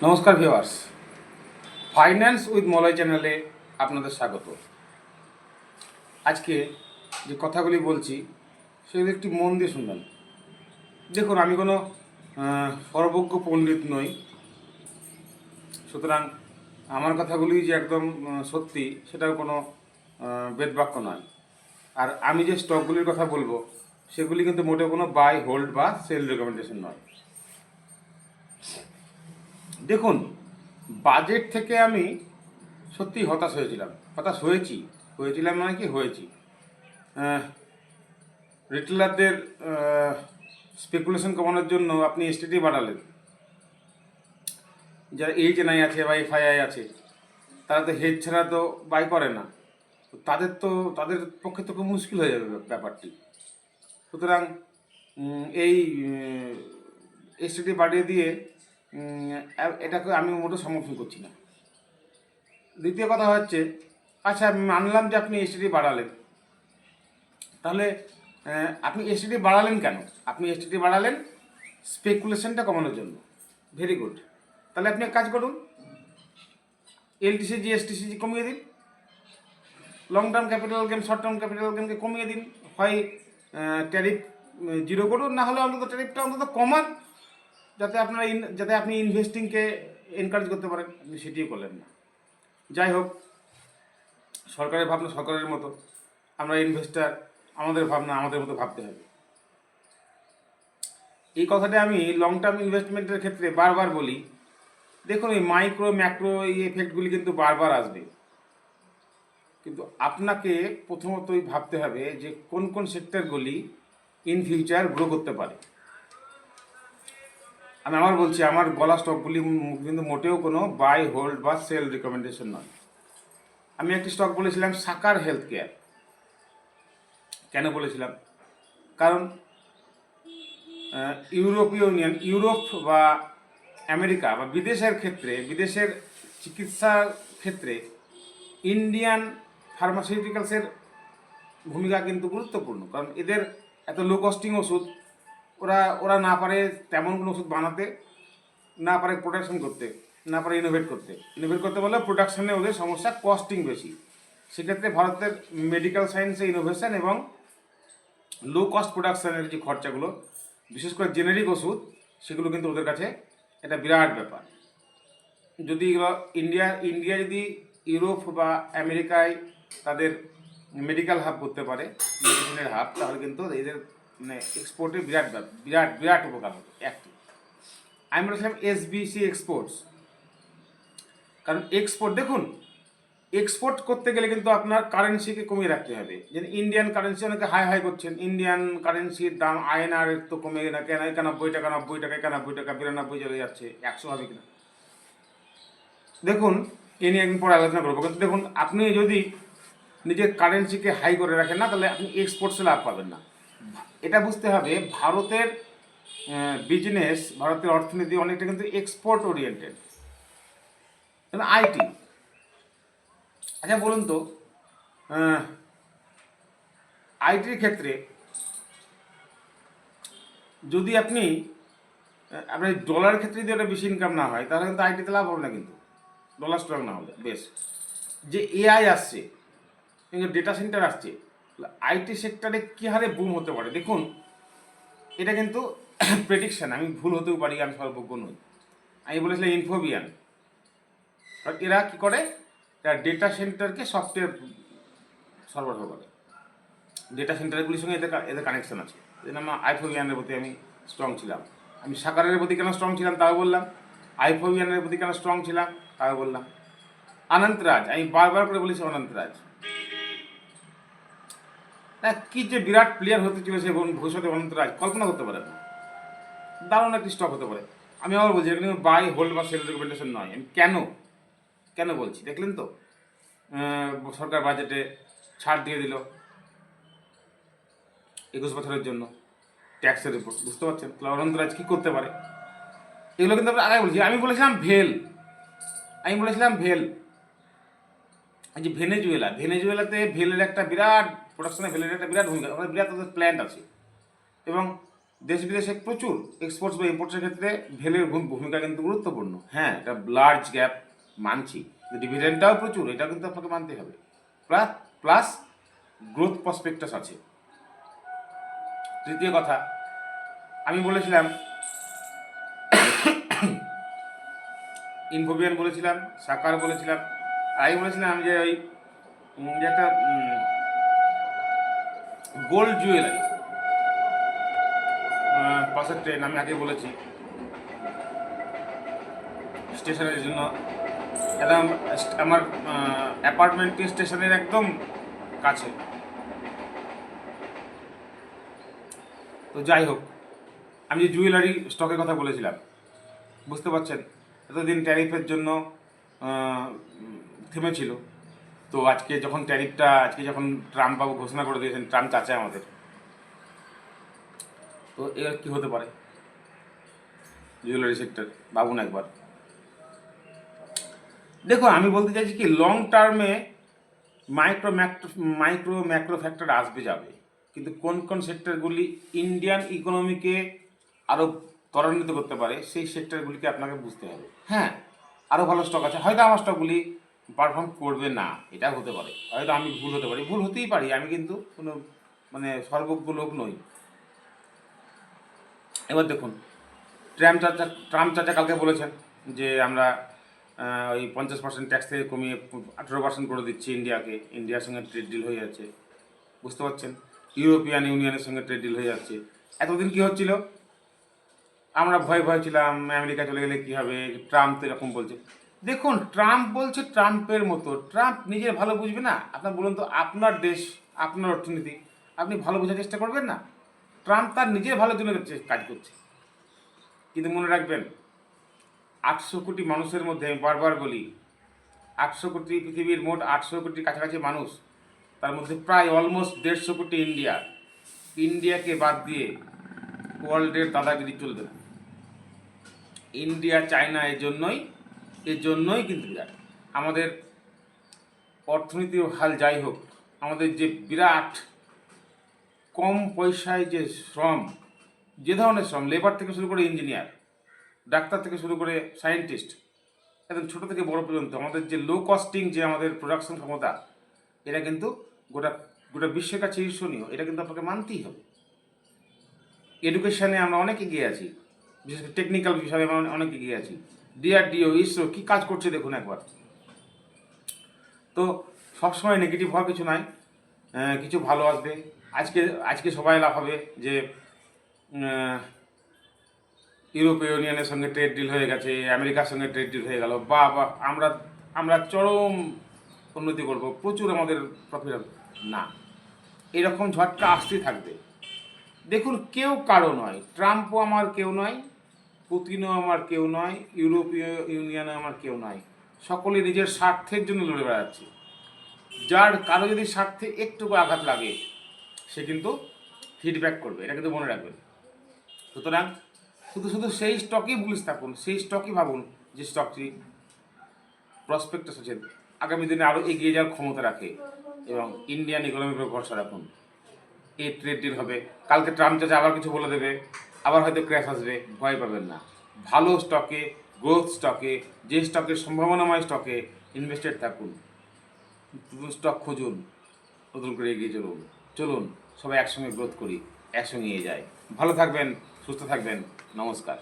নমস্কার viewers, finance with Malay চ্যানেলে আপনাদের স্বাগত। আজকে যে কথাগুলি বলছি সেগুলো একটি মন দিয়ে শুনবেন। দেখুন, আমি কোনো সর্বজ্ঞ পণ্ডিত নই, সুতরাং আমার কথাগুলি যে একদম সত্যি সেটাও কোনো বেদবাক্য নয়। আর আমি যে স্টকগুলির কথা বলবো সেগুলি কিন্তু মোটেও কোনো বাই, হোল্ড বা সেল রেকমেন্ডেশন নয়। দেখুন, বাজেট থেকে আমি সত্যি হতাশ হয়েছিলাম মানে কি হয়েছি। রিটেলারদের স্পেকুলেশন কমানোর জন্য আপনি এসটিটি বাড়ালেন। যারা এইচএনআই আছে বা এফআইআই আছে তারা তো হেড ছাড়া তো বাই করে না, তাদের পক্ষে তো খুব মুশকিল হয়ে যাবে ব্যাপারটি। সুতরাং এই এসটিটি বাড়িয়ে দিয়ে এটাকে আমি মোটেও সমর্থন করছি না। দ্বিতীয় কথা হচ্ছে, আচ্ছা আমি মানলাম যে আপনি এসটিটি বাড়ালেন, তাহলে আপনি এসটিটি বাড়ালেন কেন? আপনি এসটিটি বাড়ালেন স্পেকুলেশনটা কমানোর জন্য। Very good. তাহলে আপনি এক কাজ করুন, এলটিসি জিএসটিসি কমিয়ে দিন, long term capital game, short term capital গেমকে কমিয়ে দিন। হয় ট্যারিফ জিরো করুন, না হলে অন্তত ট্যারিফটা অন্তত কমান, যাতে আপনি ইনভেস্টিংকে এনকারেজ করতে পারেন। আপনি সেটিও করলেন না। যাই হোক, সরকারের ভাবনা সরকারের মতো, আমরা ইনভেস্টার, আমাদের ভাবনা আমাদের মতো ভাবতে হবে। এই কথাটা আমি লং টার্ম ইনভেস্টমেন্টের ক্ষেত্রে বারবার বলি। দেখুন, এই মাইক্রো ম্যাক্রো এই এফেক্টগুলি কিন্তু বারবার আসবে, কিন্তু আপনাকে প্রথমতই ভাবতে হবে যে কোন কোন সেক্টরগুলি ইন ফিউচার গ্রো করতে পারে। আমি আবার বলছি, আমার বলা স্টকগুলি কিন্তু মোটেও কোনো বাই, হোল্ড বা সেল রিকমেন্ডেশন নয়। আমি একটি স্টক বলেছিলাম সাকার হেলথ কেয়ার। কেন বলেছিলাম? কারণ ইউরোপীয় ইউনিয়ন, ইউরোপ বা আমেরিকা বা বিদেশের চিকিৎসার ক্ষেত্রে ইন্ডিয়ান ফার্মাসিউটিক্যালসের ভূমিকা কিন্তু গুরুত্বপূর্ণ। কারণ এদের এত লো কস্টিং ওষুধ, ওরা না পারে তেমন কোনো ওষুধ বানাতে, না পারে প্রোডাকশন করতে, না পারে ইনোভেট করতে বলে প্রোডাকশানে ওদের সমস্যা, কস্টিং বেশি। সেক্ষেত্রে ভারতের মেডিকেল সায়েন্সে ইনোভেশন এবং লো কস্ট প্রোডাকশানের যে খরচাগুলো, বিশেষ করে জেনেরিক ওষুধ, সেগুলো কিন্তু ওদের কাছে এটা বিরাট ব্যাপার। যদি ইন্ডিয়া যদি ইউরোপ বা আমেরিকায় তাদের মেডিকেল হাব করতে পারে, মেডিসিনের হাব, তাহলে কিন্তু এদের মানে এক্সপোর্টে বিরাট উপকার হবে। একটি আমি বলেছিলাম এসবিসি এক্সপোর্টস। কারণ দেখুন, এক্সপোর্ট করতে গেলে কিন্তু আপনার কারেন্সিকে কমিয়ে রাখতে হবে। যেন ইন্ডিয়ান কারেন্সি অনেকে হাই করছেন, ইন্ডিয়ান কারেন্সির দাম আইএনআর তো কমে না, কেন 91 টাকা, 91 টাকা 92 চলে যাচ্ছে, 100 হবে কিনা দেখুন। এ নিয়ে একদিন পরে আলোচনা করবো। কিন্তু দেখুন, আপনি যদি নিজের কারেন্সিকে হাই করে রাখেন না, তাহলে আপনি এক্সপোর্টসে লাভ পাবেন না। এটা বুঝতে হবে, ভারতের বিজনেস, ভারতের অর্থনীতি অনেকটা কিন্তু এক্সপোর্ট ওরিয়েন্টেড। আইটি, আচ্ছা বলুন তো, আইটির ক্ষেত্রে যদি আপনার ডলারের ক্ষেত্রে যদি একটা বেশি ইনকাম না হয়, তাহলে কিন্তু আইটিতে লাভ হবে না। কিন্তু ডলার স্ট্রং না হলে বেশ, যে এআই আসছে, কিন্তু ডেটা সেন্টার আসছে, আইটি সেক্টরে কী হারে বুম হতে পারে দেখুন। এটা কিন্তু প্রেডিকশান, আমি ভুল হতেও পারি, আমি সর্বজ্ঞ নই। আমি বলেছিলাম ইনফোবিয়ান। এরা কী করে, এরা ডেটা সেন্টারকে সফটওয়্যার সরবরাহ করে। ডেটা সেন্টারগুলির সঙ্গে এদের কানেকশন আছে। এই জন্য আমার আইফোবিয়ানের প্রতি আমি স্ট্রং ছিলাম। আমি সাকারের প্রতি কেন স্ট্রং ছিলাম তাও বললাম, আইফোবিয়ানের প্রতি কেন স্ট্রং ছিলাম তাও বললাম। অনন্তরাজ, আমি বারবার করে বলেছি অনন্তরাজ, কি যে বিরাট প্লেয়ার হতে চলেছে ভবিষ্যতে অনন্তরাজ, কল্পনা করতে পারে না। দারুণ একটি স্টক হতে পারে। আমি আবার বলছি, এটা কিন্তু বাই, হোল্ড বা সেল রেকমেন্ডেশন নয়। আমি কেন বলছি দেখলেন তো, সরকার বাজেটে ছাড় দিয়ে দিল 21 বছরের জন্য ট্যাক্সের উপর, বুঝতে পারছেন? তাহলে অনন্তরাজ কী করতে পারে, এগুলো কিন্তু আমরা আগে বলছি। আমি বলেছিলাম ভেল, এই যে ভেনেজুয়েলাতে ভেলের একটা বিরাট প্রোডাকশনে, ভেলের একটা বিরাট ভূমিকা, ওখানে বিরাট ওদের প্ল্যান্ট আছে। এবং দেশ বিদেশে প্রচুর এক্সপোর্টস বা ইম্পোর্টসের ক্ষেত্রে ভ্যালুর ভূমিকা কিন্তু গুরুত্বপূর্ণ। হ্যাঁ, এটা লার্জ গ্যাপ মানছি, ডিভিডেন্ডটাও প্রচুর, এটা কিন্তু আপনাকে মানতে হবে। প্লাস প্লাস গ্রোথ প্রসপেক্টাস আছে। তৃতীয় কথা, আমি বলেছিলাম ইনফোবিয়ান বলেছিলাম, সাকার বলেছিলাম, আমি বলেছিলাম যে ওই যে একটা গোল্ড জুয়েলারি পাশের ট্রেন, আমি আগে বলেছি স্টেশনের জন্য একদম আমার অ্যাপার্টমেন্টটি স্টেশনের একদম কাছে। তো যাই হোক, আমি যে জুয়েলারি স্টকের কথা বলেছিলাম, বুঝতে পারছেন এতদিন ট্যারিফের জন্য থেমেছিল। তো আজকে যখন ট্রাম্প বাবু ঘোষণা করে দিয়েছেন, ট্রাম্প চাচা আমাদের, তো এর কী হতে পারে জুয়েলারি সেক্টর ভাবুন একবার। দেখো, আমি বলতে চাইছি কি, লং টার্মে মাইক্রো ম্যাক্রো ফ্যাক্টর আসবে যাবে, কিন্তু কোন কোন সেক্টরগুলি ইন্ডিয়ান ইকোনমিকে আরও ত্বরান্বিত করতে পারে সেই সেক্টরগুলিকে আপনাকে বুঝতে হবে। হ্যাঁ, আরও ভালো স্টক আছে, হয়তো আমার স্টকগুলি পারফর্ম করবে না, এটা হতে পারে, হয়তো আমি ভুল হতে পারি, ভুল হতেই পারি, আমি কিন্তু কোনো সর্বজ্ঞ লোক নই। এবার দেখুন, ট্রাম্প চাচা কালকে বলেছেন যে আমরা ওই 50% ট্যাক্স থেকে কমিয়ে 18% করে দিচ্ছি ইন্ডিয়াকে, ইন্ডিয়ার সঙ্গে ট্রেড ডিল হয়ে যাচ্ছে, বুঝতে পারছেন, ইউরোপিয়ান ইউনিয়নের সঙ্গে ট্রেড ডিল হয়ে যাচ্ছে। এতদিন কী হচ্ছিল, আমরা ভয় ছিলাম আমেরিকা চলে গেলে কী হবে, ট্রাম্প তো এরকম বলছে। দেখুন, ট্রাম্প বলছে ট্রাম্পের মতো, ট্রাম্প নিজের ভালো বুঝবে না? আপনার বলুন তো, আপনার দেশ, আপনার অর্থনীতি, আপনি ভালো বোঝার চেষ্টা করবেন না? ট্রাম্প তার নিজের ভালোর জন্য কাজ করছে। কিন্তু মনে রাখবেন, 800 কোটি মানুষের মধ্যে, আমি বারবার বলি, 800 কোটি পৃথিবীর মোট 800 কোটি কাছাকাছি মানুষ, তার মধ্যে প্রায় অলমোস্ট 150 কোটি ইন্ডিয়াকে বাদ দিয়ে ওয়ার্ল্ডের দাদাগিরি চলবে না। ইন্ডিয়া চায়না এর জন্যই কিন্তু বিরাট। আমাদের অর্থনীতির হাল যাই হোক, আমাদের যে বিরাট কম পয়সায় যে শ্রম, যে ধরনের শ্রম, লেবার থেকে শুরু করে ইঞ্জিনিয়ার, ডাক্তার থেকে শুরু করে সায়েন্টিস্ট, একদম ছোটো থেকে বড় পর্যন্ত, আমাদের যে লো কস্টিং যে আমাদের প্রোডাকশন ক্ষমতা, এটা কিন্তু গোটা গোটা বিশ্বের কাছে ঈর্ষণীয়, এটা কিন্তু আপনাকে মানতেই হবে। এডুকেশানে আমরা অনেক এগিয়ে আছি, বিশেষ করে টেকনিক্যাল বিষয়ে আমরা অনেক এগিয়ে আছি। DRDO, ইসরো কী কাজ করছে দেখুন একবার। তো সবসময় নেগেটিভ হওয়ার কিছু নাই, কিছু ভালো আসবে। আজকে সবাই লাভ হবে যে ইউরোপীয় ইউনিয়নের সঙ্গে ট্রেড ডিল হয়ে গেছে, আমেরিকার সঙ্গে ট্রেড ডিল হয়ে গেল, বা আমরা চরম উন্নতি করব, প্রচুর আমাদের প্রফিট হবে। না, এরকম ঝটকা আসতেই থাকবে। দেখুন, কেউ কারো নয়, ট্রাম্পও আমার কেউ নয়, পুতিনও আমার কেউ নয়, ইউরোপীয় ইউনিয়নও আমার কেউ নয়, সকলে নিজের স্বার্থের জন্য লড়ে বেড়াচ্ছে। যার কারো যদি স্বার্থে একটুকু আঘাত লাগে, সে কিন্তু ফিডব্যাক করবে, এটা কিন্তু মনে রাখবেন। সুতরাং শুধু সেই স্টকই বুলিশ থাকুন, সেই স্টকই ভাবুন যে স্টকটি প্রসপেক্টাস আছে, আগামী দিনে আরও এগিয়ে যাওয়ার ক্ষমতা রাখে, এবং ইন্ডিয়ান ইকোনমির উপর ভরসা রাখুন। এই ট্রেড ডিল হবে, কালকে ট্রাম্প চাচা আবার কিছু বলে দেবে, আবার হয়তো ক্র্যাশ আসবে, ভয় পাবেন না। ভালো স্টকে, গ্রোথ স্টকে, যে স্টকের সম্ভাবনাময় স্টকে ইনভেস্টেড থাকুন, নতুন স্টক খুঁজুন, নতুন করে এগিয়ে চলুন সবাই একসঙ্গে গ্রোথ করি, একসঙ্গে এগিয়ে যাই। ভালো থাকবেন, সুস্থ থাকবেন, নমস্কার।